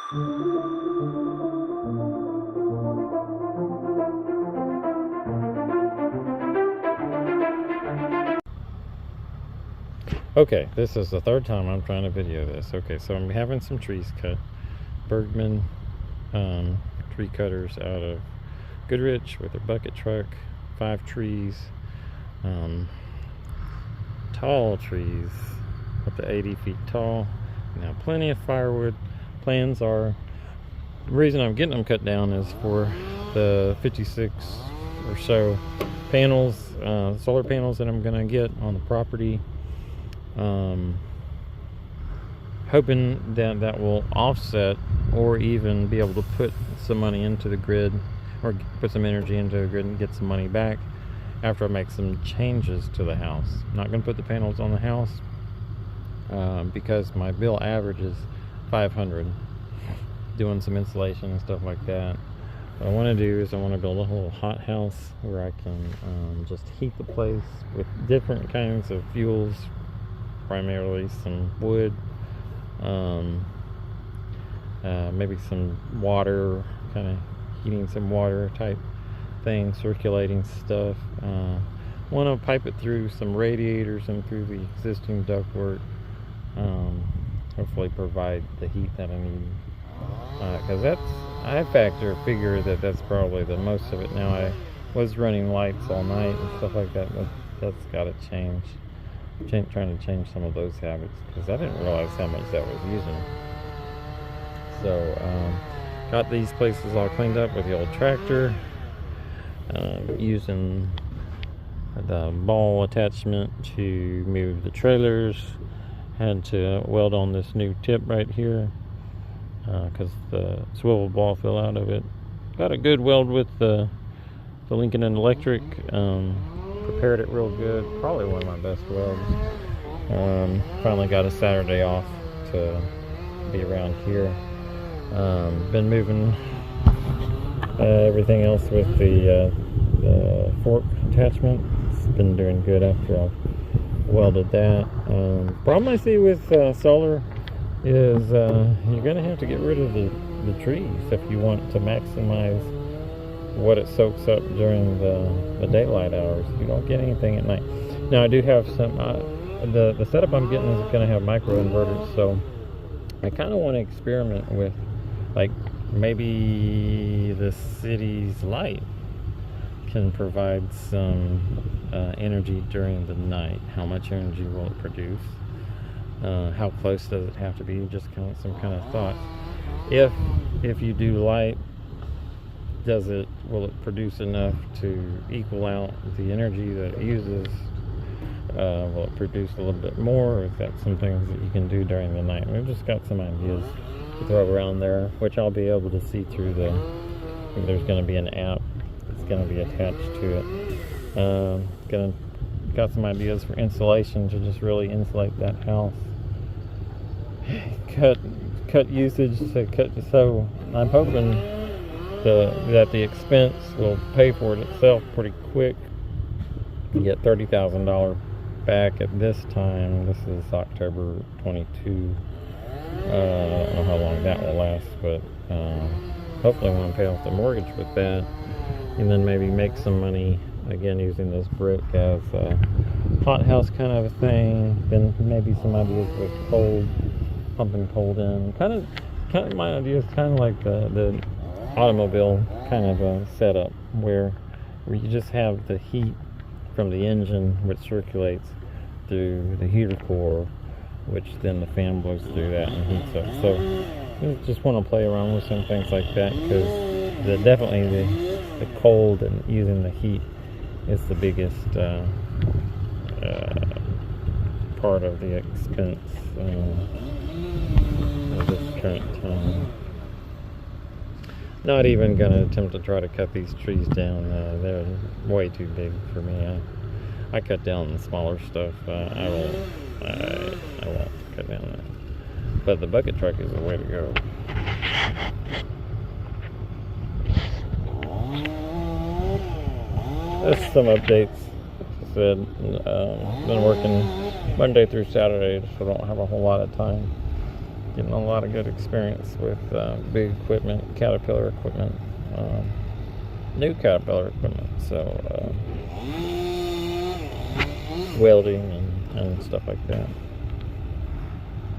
Okay, this is the third time I'm trying to video this. Okay, so I'm having some trees cut. Bergman tree cutters out of Goodrich with a bucket truck. 5 trees, tall trees up to 80 feet tall. Now plenty of firewood. Plans are, the reason I'm getting them cut down is for the 56 or so panels, solar panels that I'm gonna get on the property. Hoping that that will offset or even be able to put some money into the grid, or put some energy into the grid and get some money back after I make some changes to the house. I'm not going to put the panels on the house because my bill average is $500, doing some insulation and stuff like that. What I want to do is I want to build a little hot house where I can just heat the place with different kinds of fuels, primarily some wood, maybe some water, kind of heating some water type thing, circulating stuff. Want to pipe it through some radiators and through the existing ductwork, hopefully provide the heat that I need, because I figure that that's probably the most of it. Now, I was running lights all night and stuff like that, but that's got to change. Trying to change some of those habits, because I didn't realize how much that was using. So got these places all cleaned up with the old tractor, using the ball attachment to move the trailers. Had to weld on this new tip right here because the swivel ball fell out of it. Got a good weld with the Lincoln and Electric. Prepared it real good, probably one of my best welds. Finally got a Saturday off to be around here. Been moving everything else with the fork attachment. It's been doing good after I've welded that. Problem I see with solar is you're gonna have to get rid of the trees if you want to maximize what it soaks up during the daylight hours. You don't get anything at night. Now I do have some, the setup I'm getting is going to have micro-inverters, so I kind of want to experiment with, like, maybe the city's light can provide some energy during the night. How much energy will it produce? How close does it have to be? Just kind of some kind of thoughts. If you do light, will it produce enough to equal out the energy that it uses? Will it produce a little bit more, or is that some things that you can do during the night? We've just got some ideas to throw around there, which I'll be able to see through there's going to be an app that's going to be attached to it. Got some ideas for insulation to just really insulate that house. Cut usage to cut, so I'm hoping that the expense will pay for it itself pretty quick. You get $30,000 back at this time. This is October 22. I don't know how long that will last, but hopefully I want to pay off the mortgage with that, and then maybe make some money again using this brick as a hot house kind of a thing. Then maybe some ideas with cold, pumping cold in. Kind of my idea is kind of like the automobile kind of a setup where you just have the heat from the engine, which circulates through the heater core, which then the fan blows through that and heats up. So I just want to play around with some things like that, because definitely the cold and using the heat is the biggest part of the expense of this current time. Not even going to attempt to try to cut these trees down. They're way too big for me. I cut down the smaller stuff. I won't cut down that. But the bucket truck is the way to go. That's some updates. Like I said, been working Monday through Saturday, so I don't have a whole lot of time getting a lot of good experience with big equipment, Caterpillar equipment, new Caterpillar equipment. So welding and stuff like that.